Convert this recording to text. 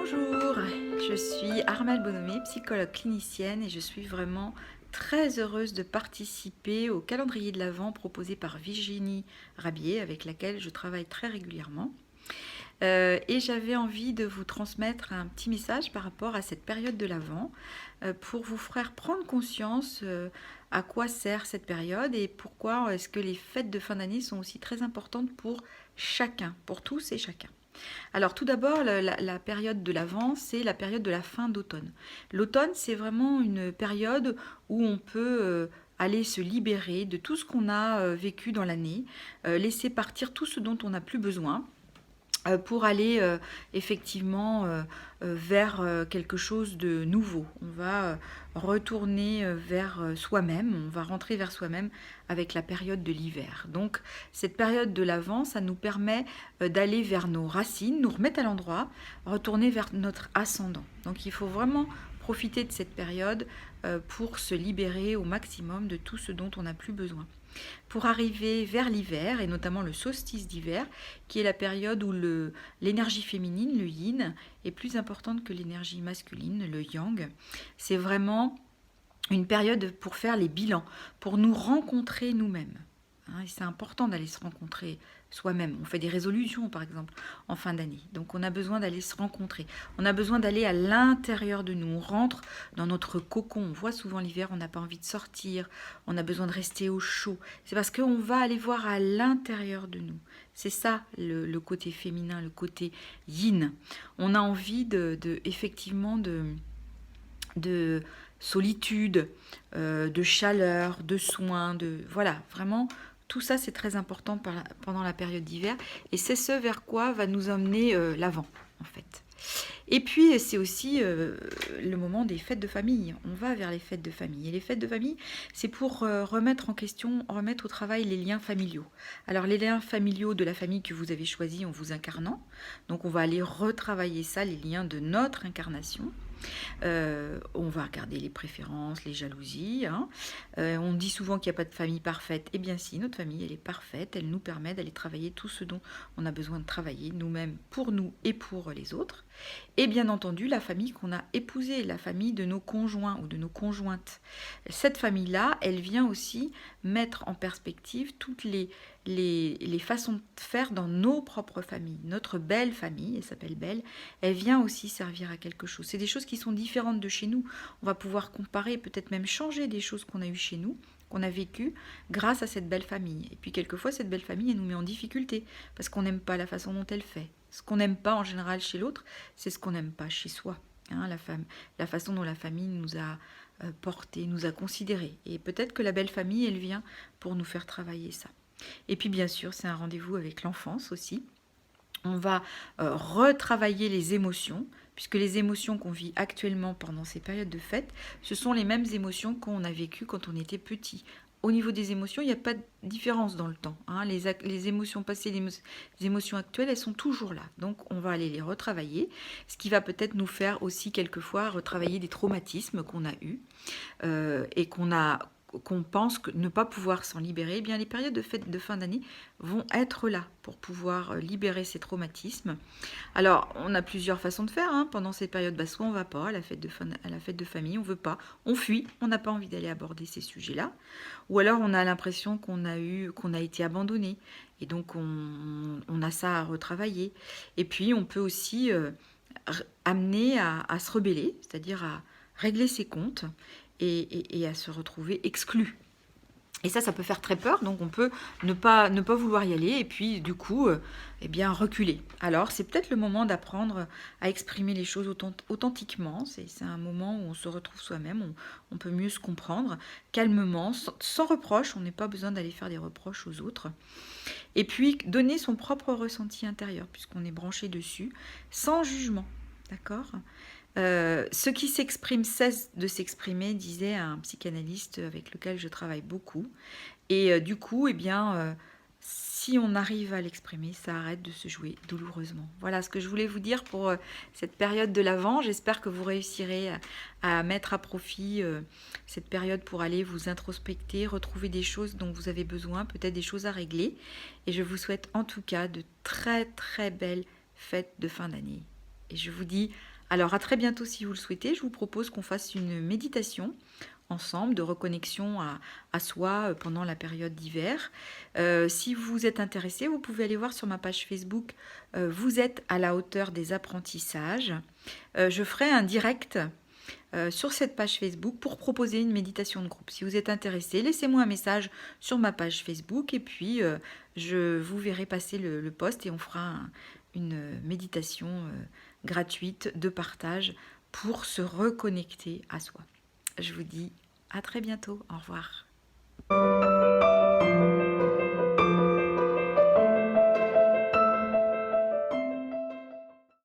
Bonjour, je suis Armelle Bonomé, psychologue clinicienne et je suis vraiment très heureuse de participer au calendrier de l'Avent proposé par Virginie Rabier avec laquelle je travaille très régulièrement. Et j'avais envie de vous transmettre un petit message par rapport à cette période de l'Avent pour vous faire prendre conscience à quoi sert cette période et pourquoi est-ce que les fêtes de fin d'année sont aussi très importantes pour chacun, pour tous et chacun. Alors tout d'abord, la période de l'Avent, c'est la période de la fin d'automne. L'automne, c'est vraiment une période où on peut aller se libérer de tout ce qu'on a vécu dans l'année, laisser partir tout ce dont on n'a plus besoin pour aller effectivement vers quelque chose de nouveau. On va retourner vers soi-même, on va rentrer vers soi-même avec la période de l'hiver. Donc cette période de l'Avent, ça nous permet d'aller vers nos racines, nous remettre à l'endroit, retourner vers notre ascendant. Donc il faut vraiment profiter de cette période pour se libérer au maximum de tout ce dont on n'a plus besoin pour arriver vers l'hiver, et notamment le solstice d'hiver, qui est la période où l'énergie féminine, le yin, est plus importante que l'énergie masculine, le yang. C'est vraiment une période pour faire les bilans, pour nous rencontrer nous-mêmes. Et c'est important d'aller se rencontrer soi-même. On fait des résolutions, par exemple, en fin d'année. Donc on a besoin d'aller se rencontrer. On a besoin d'aller à l'intérieur de nous. On rentre dans notre cocon. On voit souvent l'hiver, on n'a pas envie de sortir. On a besoin de rester au chaud. C'est parce qu'on va aller voir à l'intérieur de nous. C'est ça le côté féminin, le côté yin. On a envie effectivement de solitude, de chaleur, de soins, voilà, vraiment, tout ça c'est très important pendant la période d'hiver et c'est ce vers quoi va nous emmener l'Avent en fait. Et puis c'est aussi le moment des fêtes de famille. On va vers les fêtes de famille. Et les fêtes de famille, c'est pour remettre en question, remettre au travail les liens familiaux. Alors les liens familiaux de la famille que vous avez choisi en vous incarnant. Donc on va aller retravailler ça, les liens de notre incarnation. On va regarder les préférences, les jalousies. On dit souvent qu'il n'y a pas de famille parfaite. Eh bien si, notre famille, elle est parfaite. Elle nous permet d'aller travailler tout ce dont on a besoin de travailler, nous-mêmes, pour nous et pour les autres. Et bien entendu, la famille qu'on a épousée, la famille de nos conjoints ou de nos conjointes. Cette famille-là, elle vient aussi mettre en perspective toutes les façons de faire dans nos propres familles. Notre belle famille, elle s'appelle Belle, elle vient aussi servir à quelque chose. C'est des choses qui sont différentes de chez nous. On va pouvoir comparer, peut-être même changer des choses qu'on a eues chez nous, qu'on a vécues grâce à cette belle famille. Et puis quelquefois, cette belle famille, elle nous met en difficulté parce qu'on n'aime pas la façon dont elle fait. Ce qu'on n'aime pas en général chez l'autre, c'est ce qu'on n'aime pas chez soi. La façon dont la famille nous a porté, nous a considérés. Et peut-être que la belle famille, elle vient pour nous faire travailler ça. Et puis bien sûr, c'est un rendez-vous avec l'enfance aussi. On va retravailler les émotions, puisque les émotions qu'on vit actuellement pendant ces périodes de fête, ce sont les mêmes émotions qu'on a vécues quand on était petit. Au niveau des émotions, il n'y a pas de différence dans le temps. Les émotions passées, les émotions actuelles, elles sont toujours là. Donc on va aller les retravailler, ce qui va peut-être nous faire aussi quelquefois retravailler des traumatismes qu'on a eus et qu'on pense ne pas pouvoir s'en libérer. Eh bien, les périodes de fête de fin d'année vont être là pour pouvoir libérer ces traumatismes. Alors, on a plusieurs façons de faire. Pendant cette période, soit on ne va pas à la fête de famille, on ne veut pas, on fuit, on n'a pas envie d'aller aborder ces sujets-là. Ou alors, on a l'impression qu'on a été abandonné. Et donc, on a ça à retravailler. Et puis, on peut aussi amener à se rebeller, c'est-à-dire à régler ses comptes et à se retrouver exclu. Et ça peut faire très peur, donc on peut ne pas vouloir y aller et puis du coup, reculer. Alors c'est peut-être le moment d'apprendre à exprimer les choses authentiquement. C'est un moment où on se retrouve soi-même, on peut mieux se comprendre, calmement, sans reproche. On n'a pas besoin d'aller faire des reproches aux autres. Et puis donner son propre ressenti intérieur, puisqu'on est branché dessus, sans jugement. D'accord ? Ce qui s'exprime cesse de s'exprimer, disait un psychanalyste avec lequel je travaille beaucoup. Et du coup, si on arrive à l'exprimer, ça arrête de se jouer douloureusement. Voilà ce que je voulais vous dire pour cette période de l'Avent. J'espère que vous réussirez à mettre à profit cette période pour aller vous introspecter, retrouver des choses dont vous avez besoin, peut-être des choses à régler. Et je vous souhaite en tout cas de très très belles fêtes de fin d'année. Et je vous dis Alors à très bientôt si vous le souhaitez. Je vous propose qu'on fasse une méditation ensemble de reconnexion à soi pendant la période d'hiver. Si vous êtes intéressé, vous pouvez aller voir sur ma page Facebook Vous êtes à la hauteur des apprentissages. Je ferai un direct sur cette page Facebook pour proposer une méditation de groupe. Si vous êtes intéressé, laissez-moi un message sur ma page Facebook et puis je vous verrai passer le post et on fera une méditation gratuite de partage pour se reconnecter à soi. Je vous dis à très bientôt. Au revoir.